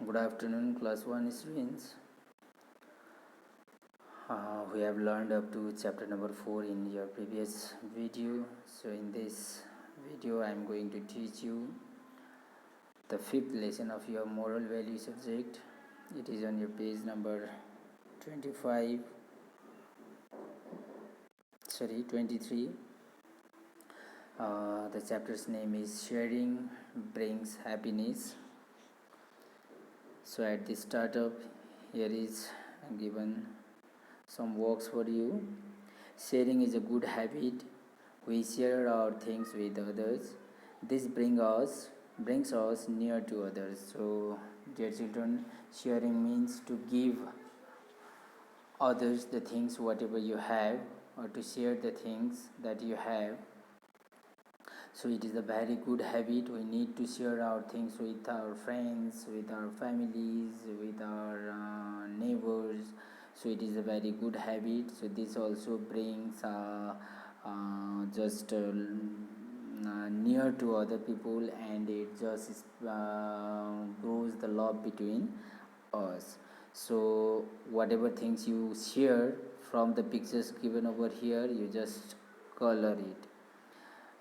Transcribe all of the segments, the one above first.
Good afternoon, class 1 students. We have learned up to chapter number 4 in your previous video. So in this video I am going to teach you the 5th lesson of your moral value subject. It is on your page number 23. The chapter's name is Sharing Brings Happiness. So at the startup, here is given some works for you. Sharing is a good habit. We share our things with others. This brings us near to others. So, dear children, sharing means to give others the things whatever you have, or to share the things that you have. So it is a very good habit. We need to share our things with our friends, with our families, with our neighbors. So it is a very good habit. So this also brings just near to other people, and it just grows the love between us. So whatever things you share from the pictures given over here, you just color it.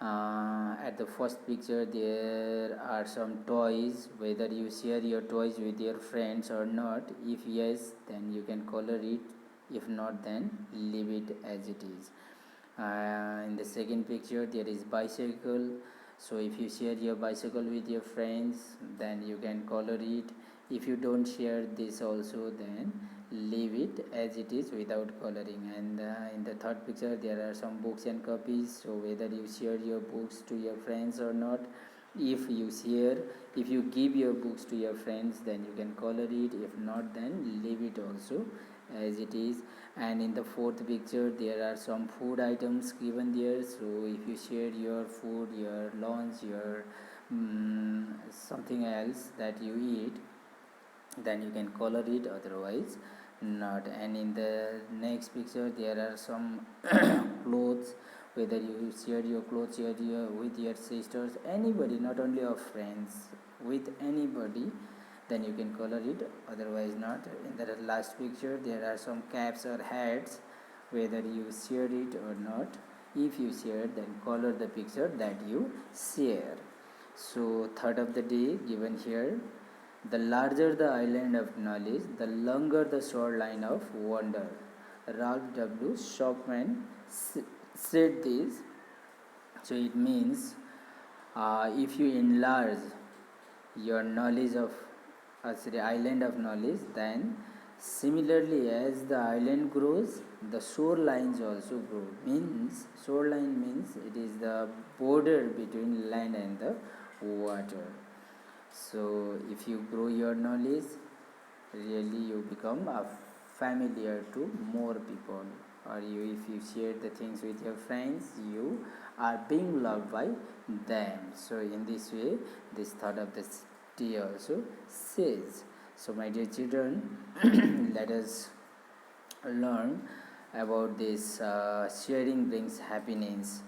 At the first picture there are some toys. Whether you share your toys with your friends or not, if yes, then you can color it. If not, then leave it as it is. In the second picture there is bicycle. So if you share your bicycle with your friends, then you can color it. If you don't share this also, then leave it as it is without coloring. And in the third picture there are some books and copies. So whether you share your books to your friends or not, if you give your books to your friends, then you can color it. If not, then leave it also as it is. And in the fourth picture there are some food items given there. So if you share your food, your lunch, your something else that you eat, then you can color it, otherwise not. And in the next picture there are some clothes. Whether you share your clothes with your sisters, anybody, not only of friends, with anybody, then you can color it, otherwise not. In the last picture there are some caps or hats. Whether you share it or not, if you share, then color the picture that you share. So third of the day given here: the larger the island of knowledge, the longer the shoreline of wonder. Ralph W. Shopman said this. So it means if you enlarge your knowledge of the island of knowledge, then similarly as the island grows, the shorelines also grow. Means shoreline means it is the border between land and the water. So if you grow your knowledge, really you become familiar to more people. Or if you share the things with your friends, you are being loved by them. So in this way, this thought of the day also says. So my dear children, let us learn about this sharing brings happiness.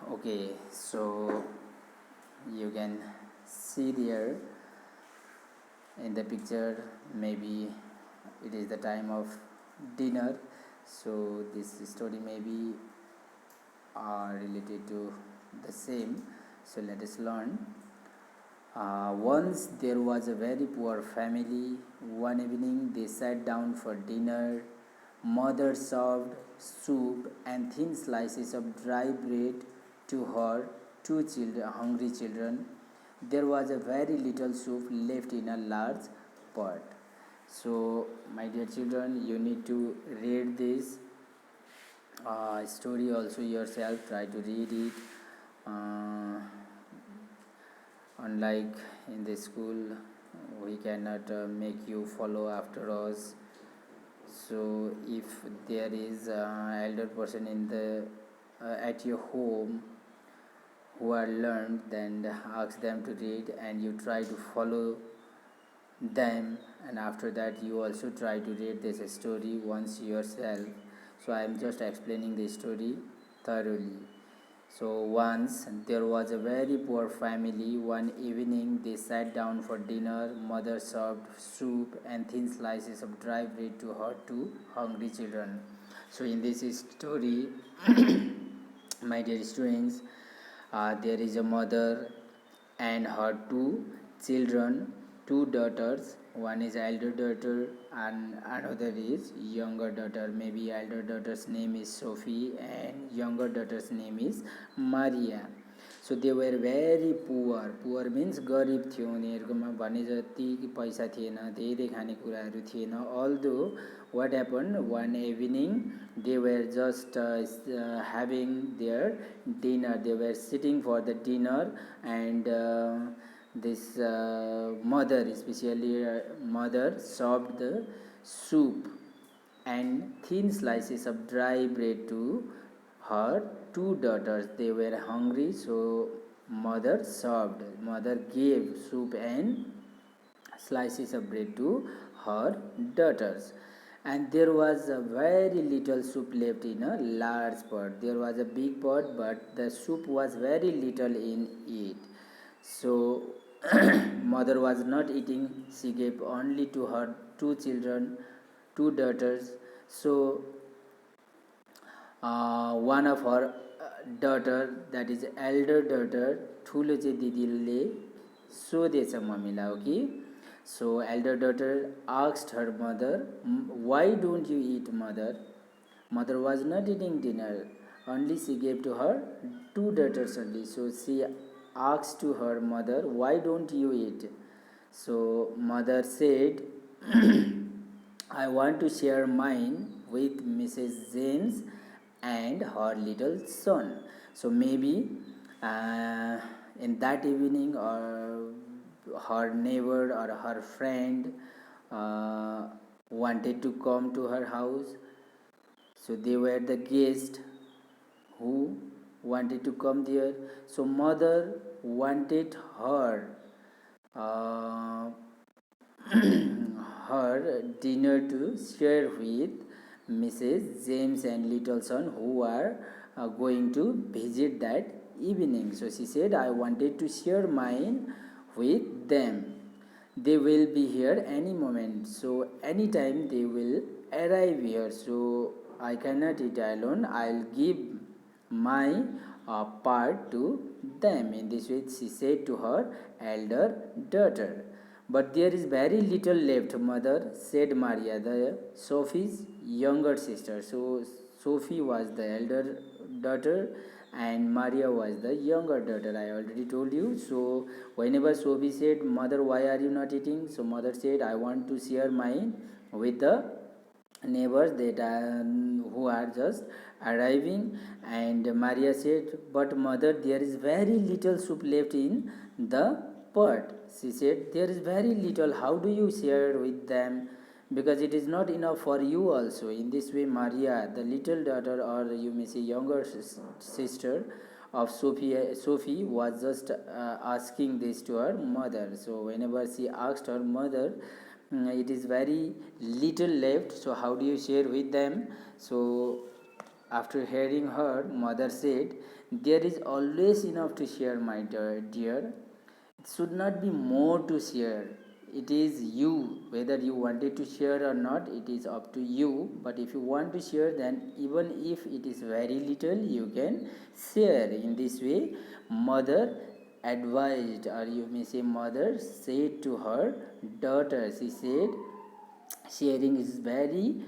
Okay, so you can see there in the picture, maybe it is the time of dinner. So this story may be related to the same. So let us learn. Once there was a very poor family. One evening they sat down for dinner. Mother served soup and thin slices of dry bread to her two hungry children. There was a very little soup left in a large pot. So my dear children, you need to read this story also yourself. Try to read it. Unlike in the school, we cannot make you follow after us. So if there is an elder person in the at your home who are learned, then ask them to read and you try to follow them, and after that you also try to read this story once yourself. So I am just explaining the story thoroughly. So once there was a very poor family. One evening they sat down for dinner. Mother served soup and thin slices of dry bread to her two hungry children. So in this story, my dear students, there is a mother and her two children, two daughters. One is elder daughter and another is younger daughter. Maybe elder daughter's name is Sophie and younger daughter's name is Maria. So they were very poor. Poor means गरिब थियो उनीहरूकोमा भने जति पैसा थिएन, धेरै खानेकुराहरू थिएन. Although what happened, one evening they were just having their dinner. They were sitting for the dinner, and this mother, especially mother, served the soup and thin slices of dry bread to her two daughters. They were hungry, so mother gave soup and slices of bread to her daughters. And there was a very little soup left in a large pot. There was a big pot, but the soup was very little in it. So mother was not eating. She gave only to her two children, two daughters. So one of her daughter, that is elder daughter, ठुलो चाहिँ दिदीले सोधेछ मम्मीलाई हो कि. So elder daughter asked her mother, why don't you eat, mother? Mother was not eating dinner, only she gave to her two daughters only. So she asked to her mother, why don't you eat? So mother said, I want to share mine with Mrs. James and her little son. So maybe in that evening, or her neighbor or her friend wanted to come to her house. So they were the guest who wanted to come there. So mother wanted her her dinner to share with Mrs. James and little son, who are going to visit that evening. So she said, I wanted to share mine with them. They will be here any moment. So anytime they will arrive here. So I cannot eat alone. I'll give my part to them. In this way she said to her elder daughter. But there is very little left, mother, said Maria, the Sophie's younger sister. So Sophie was the elder daughter and Maria was the younger daughter. I already told you. So whenever Sophie said, mother, why are you not eating? So mother said, I want to share mine with the neighbors that who are just arriving. And Maria said, but mother, there is very little soup left in the pot. She said, there is very little. How do you share with them? Because it is not enough for you also. In this way, Maria, the little daughter, or you may say younger sister of Sophie was just asking this to her mother. So whenever she asked her mother, it is very little left, so how do you share with them? So after hearing her, mother said, there is always enough to share, my dear. It should not be more to share. It is you, whether you wanted to share or not, it is up to you. But if you want to share, then even if it is very little, you can share. In this way, mother advised, or you may say mother said to her daughter, she said, sharing is very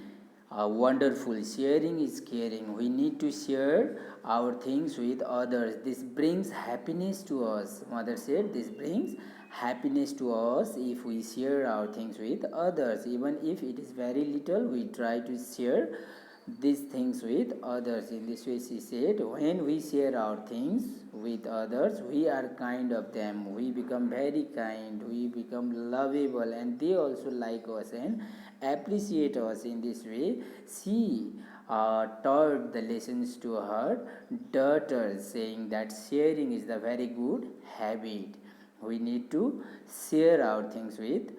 wonderful. Sharing is caring. We need to share our things with others. This brings happiness to us. Mother said, this brings happiness to us if we share our things with others. Even if it is very little, we try to share these things with others. In this way, she said, when we share our things with others, we are kind of them. We become very kind. We become lovable, and they also like us and appreciate us. In this way, she taught the lessons to her daughters, saying that sharing is the very good habit. We need to share our things with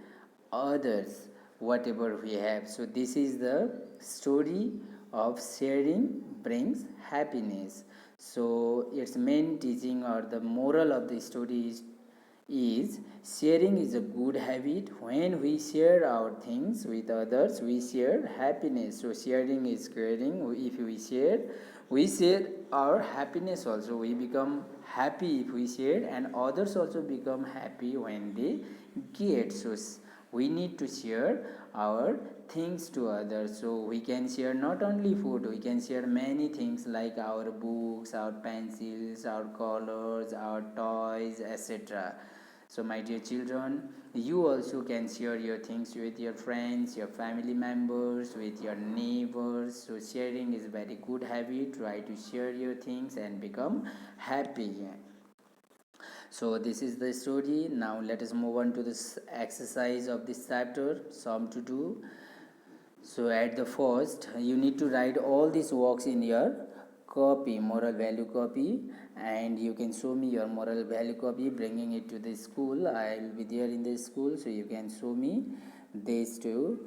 others, whatever we have. So this is the story of sharing brings happiness. So its main teaching or the moral of the story is sharing is a good habit. When we share our things with others, we share happiness. So sharing is caring. If we share our happiness also. We become happy if we share, and others also become happy when they get. So we need to share our things to others. So we can share not only food, we can share many things like our books, our pencils, our colors, our toys, etc. So my dear children, you also can share your things with your friends, your family members, with your neighbors. So sharing is very good habit. Try to share your things and become happy. So this is the story. Now let us move on to this exercise of this chapter, some to do. So at the first, you need to write all these works in your copy, moral value copy, and you can show me your moral value copy, bringing it to the school. I will be there in the school, so you can show me this to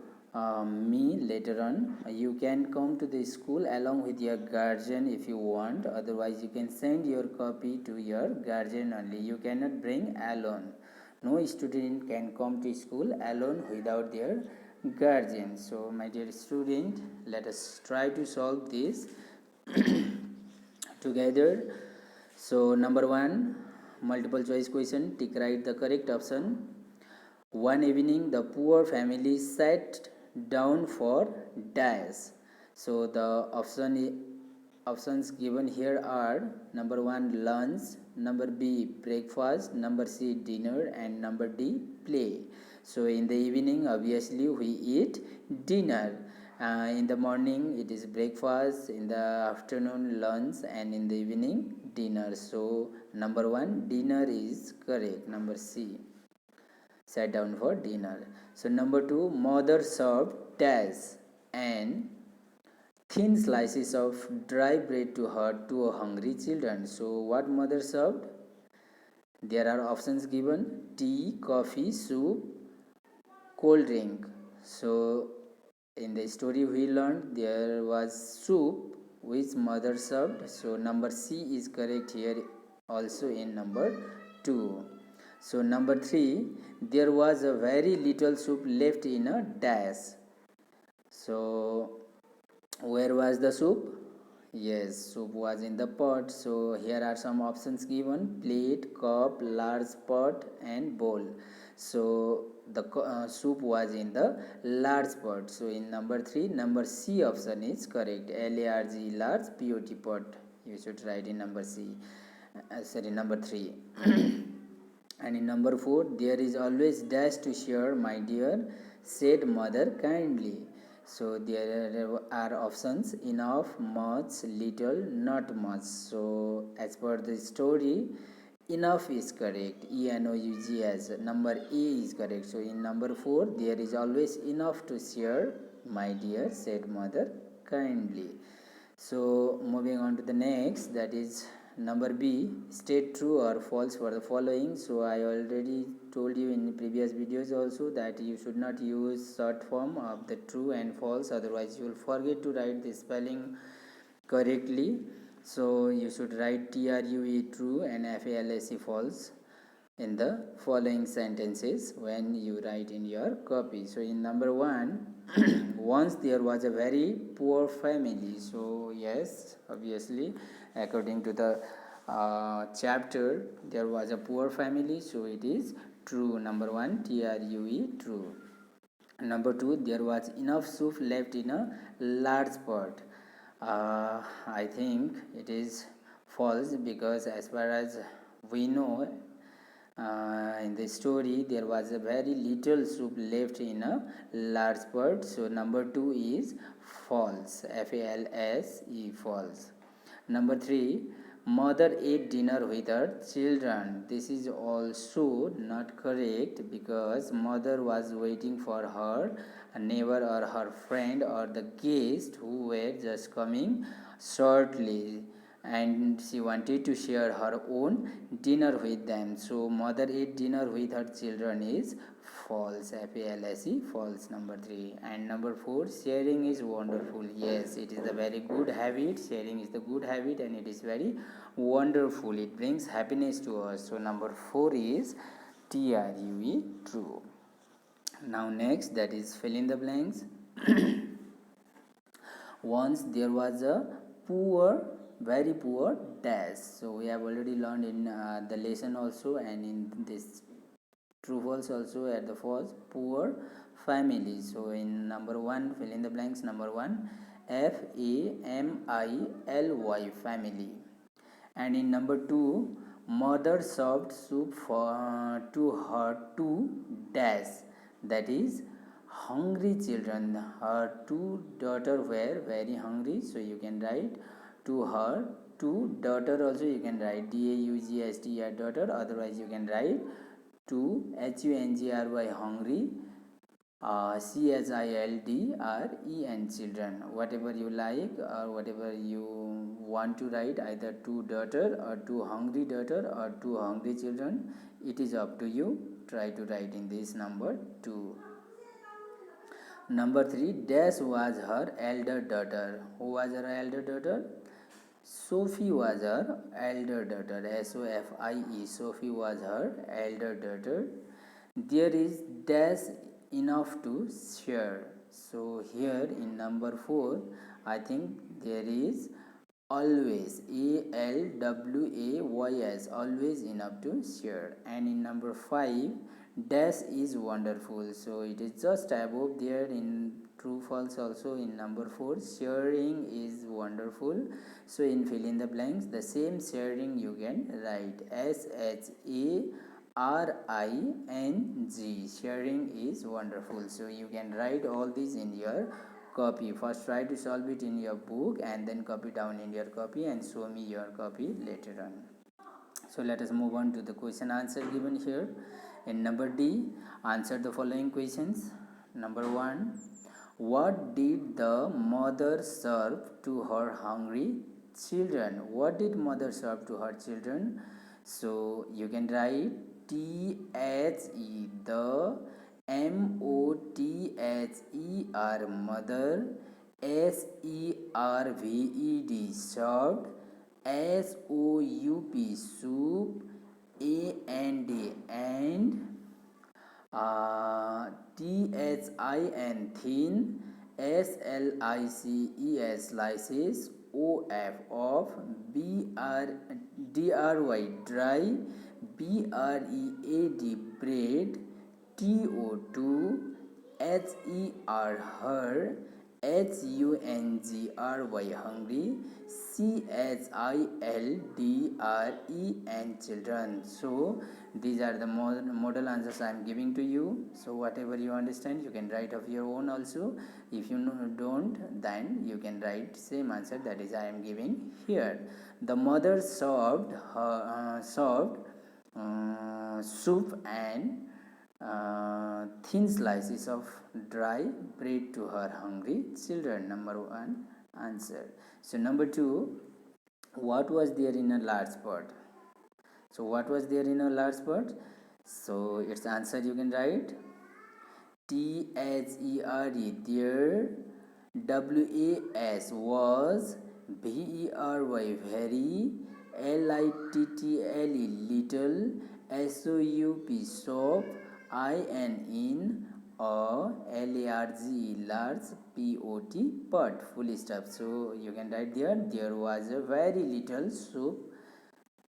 me later on. You can come to the school along with your guardian if you want. Otherwise, you can send your copy to your guardian only. You cannot bring alone. No student can come to school alone without their guardian. So my dear student, let us try to solve this together. So number 1, multiple choice question. Tick right the correct option. One evening the poor family sat down for dash. So the options given here are number 1 lunch, number B breakfast, number C dinner, and number D play. So in the evening obviously we eat dinner. In the morning it is breakfast, in the afternoon lunch, and in the evening dinner. So number 1 dinner is correct. Number C, sat down for dinner. So number 2, mother served dash and thin slices of dry bread to her two hungry children. So what mother served? There are options given: tea, coffee, soup, cold drink. So in the story we learned there was soup which mother served. So number C is correct here also in number 2. So number 3, there was a very little soup left in a dash. So where was the soup? Yes, soup was in the pot. So here are some options given: plate, cup, large pot, and bowl. So the soup was in the large pot. So in number 3, number C option is correct. LARG, large, POT, pot. You should write in number C. Sorry, number 3. And in number 4, there is always dash to share, my dear, said mother kindly. So there are options: enough, much, little, not much. So as per the story, enough is correct. ENOUGH, number A is correct. So in number 4, there is always enough to share, my dear, said mother kindly. So moving on to the next, that is number B, state true or false for the following. So I already told you in previous videos also that you should not use short form of the true and false, otherwise you will forget to write the spelling correctly. So you should write TRUE true and FALSE false in the following sentences when you write in your copy. So in number 1, once there was a very poor family. So yes, obviously according to the chapter, there was a poor family, so it is true. Number 1, TRUE true. Number 2, there was enough soup left in a large pot. I think it is false, because as far as we know, in the story there was a very little soup left in a large pot. So number 2 is false. FALSE, false. Number 3, mother ate dinner with her children. This is also not correct, because mother was waiting for her neighbor or her friend or the guest who were just coming shortly. and she wanted to share her own dinner with them. So mother ate dinner with her children is false. F-A-L-S-E, false, number 3. And number 4, sharing is wonderful. Yes, it is a very good habit. Sharing is the good habit and it is very wonderful. It brings happiness to us. So number 4 is TRUE, true. Now next, that is fill in the blanks. Once there was a poor, very poor dash. So we have already learned in the lesson also, and in this true false also at the first, poor family. So in number 1, fill in the blanks. Number 1, family, family. And in number 2, mother served soup to her two dash, that is hungry children. Her two daughter were very hungry, so you can write to her two daughter also, you can write DAUGST daughter, otherwise you can write to HUNGRY hungry, CHILDREN children, whatever you like or whatever you want to write, either two daughter or two hungry daughter or two hungry children, it is up to you. Try to write in this number 2. Number 3, dash was her elder daughter. Who was her elder daughter? Sophie was her elder daughter. SOFIE, Sophie was her elder daughter. There is dash enough to share. So here in number 4, I think there is always, ALWAYS, always enough to share. And in number 5, dash is wonderful. So it is just above there in true false also. In number 4, sharing is wonderful. So in fill in the blanks, the same sharing you can write SHARING, sharing is wonderful. So you can write all these in your copy. First try to solve it in your book and then copy down in your copy and show me your copy later on. So let us move on to the question answer given here. In number D, answer the following questions. Number 1, what did the mother serve to her hungry children? What did mother serve to her children? So you can write THE, the, MOTHER, mother, SERVED, served, SOUP, soup, and THIN, thin, SLICES, slices, of, DRY, dry, BREAD, bread, TO2, HER, her, HUNGRY, hungry, CHILDREN, children. So these are the model answers I am giving to you. So whatever you understand, you can write of your own also. If you don't, then you can write same answer, that is I am giving here. The mother served soup and thin slices of dry bread to her hungry children. Number 1 answer. So number 2, what was there in a large pot? So what was there in a large pot? So its answer you can write THERE, there, WAS, was, VERY, very, LITTLE, little, SOUP, soap, in, LARGE, large, POT, pot, full stop. So you can write there was a very little soup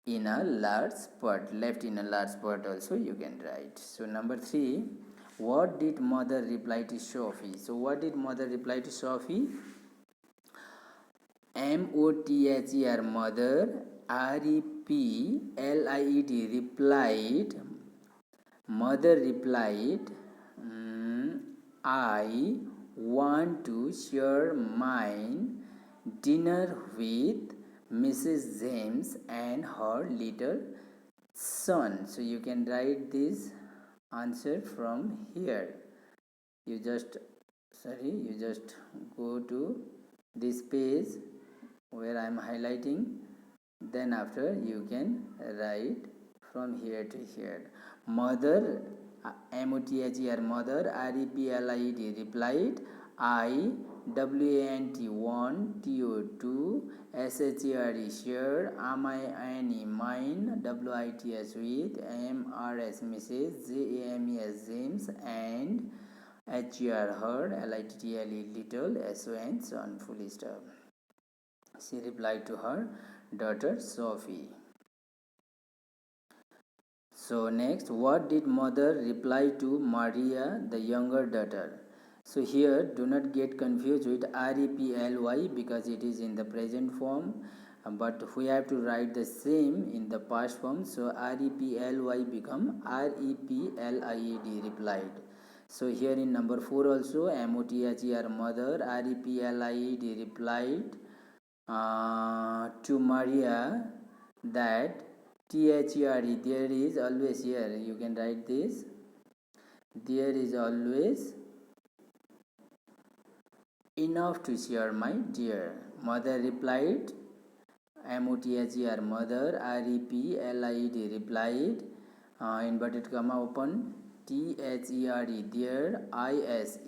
in a large pot, left in a large pot also you can write. So number 3, what did mother reply to Sophie? So what did mother reply to Sophie? MOTHER, mother, REPLIED, replied, mother replied, I want to share mine dinner with Mrs. James and her little son. So you can write this answer from here. You just go to this page where I am highlighting. Then after you can write from here to here. Mother, MOTHER, mother, REPLIED, replied. I, WANT, TO2, SHERE, shared, MINE, mine, WITS, with, MRS, Mrs, JAMES, James, and HER, her, LITTLE, little, SON, son, full stop. She replied to her daughter Sophie. So next, what did mother reply to Maria, the younger daughter? So here, do not get confused with REPLY because it is in the present form, but we have to write the same in the past form. So REPLY become REPLIED, replied. So here in number 4 also, MOTHER, mother, REPLIED, replied to Maria that THERE, there is always, here you can write this, there is always enough to share, my dear. Mother replied, MOTHER, mother, REPLIED, replied, inverted comma open, THERE, there, IS,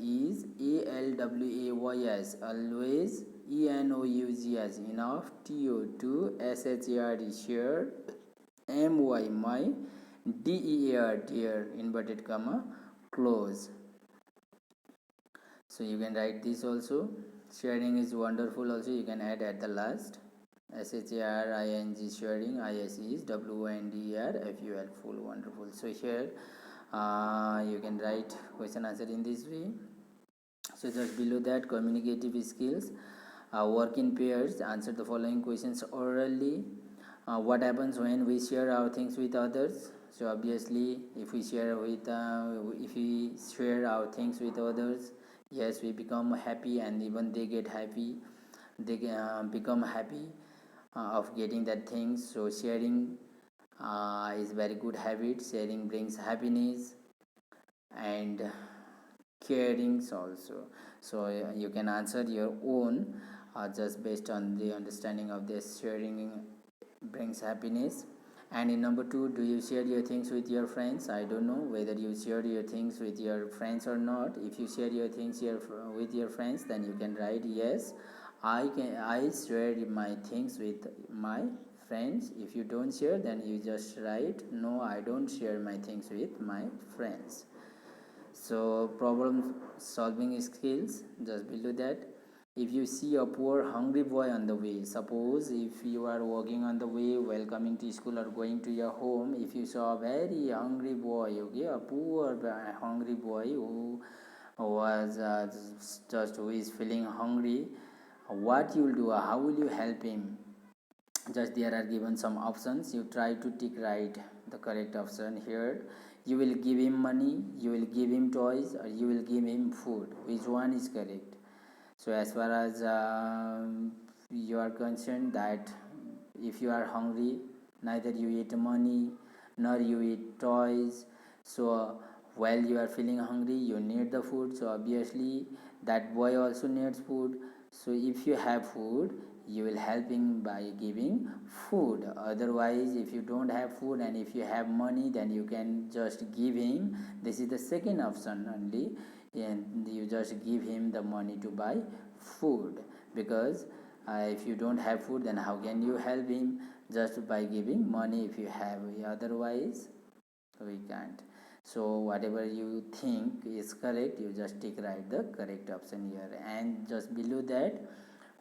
ALWAYS, always, ENOUGS, enough, TO2, SHERE, share, my, DEAR, dear, inverted comma, close. So you can write this also. Sharing is wonderful also, you can add at the last. SHARING, sharing, IS is WONDER, FUL, full, wonderful. So here you can write question answer in this way. So just below that, communicative skills, work in pairs, answer the following questions orally. What happens when we share our things with others? So obviously, if we share our things with others, yes, we become happy, and even they get happy. They become happy of getting that things. So sharing is very good habit. Sharing brings happiness and carings also. So you can answer your own just based on the understanding of this. Sharing brings happiness. And in number 2, do you share your things with your friends? I don't know whether you share your things with your friends or not. If you share your things with your friends, then you can write yes, I share my things with my friends. If you don't share, then you just write no, I don't share my things with my friends. So problem solving skills, just below that, if you see a poor hungry boy on the way, suppose if you are walking on the way while coming to school or going to your home, if you saw a very hungry boy, okay, a poor hungry boy who was who is feeling hungry, what you will do, how will you help him? Just there are given some options, you try to tick right the correct option here. You will give him money, you will give him toys, or you will give him food. Which one is correct? So as far as you are concerned, that if you are hungry, neither you eat money nor you eat toys. So while you are feeling hungry, you need the food. So obviously that boy also needs food. So if you have food, you will help him by giving food. Otherwise, if you don't have food and if you have money, then you can just give him. This is the second option only, and you just give him the money to buy food, because if you don't have food, then how can you help him? Just by giving money if you have, otherwise we can't. So whatever you think is correct, you just take right the correct option here. And just below that,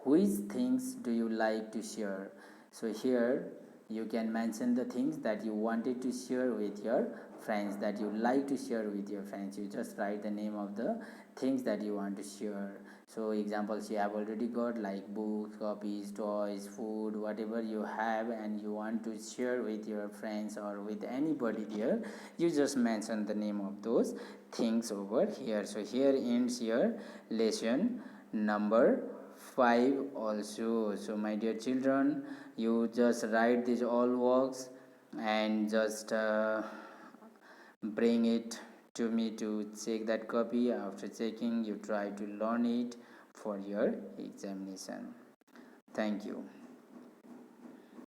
which things do you like to share? So here you can mention the things that you wanted to share with your friends, that you like to share with your friends. You just write the name of the things that you want to share. So examples you have already got, like books, copies, toys, food, whatever you have and you want to share with your friends or with anybody there, you just mention the name of those things over here. So here ends your lesson number 5 also. So my dear children, you just write these all works and just bring it to me to check that copy. After checking, you try to learn it for your examination. Thank you.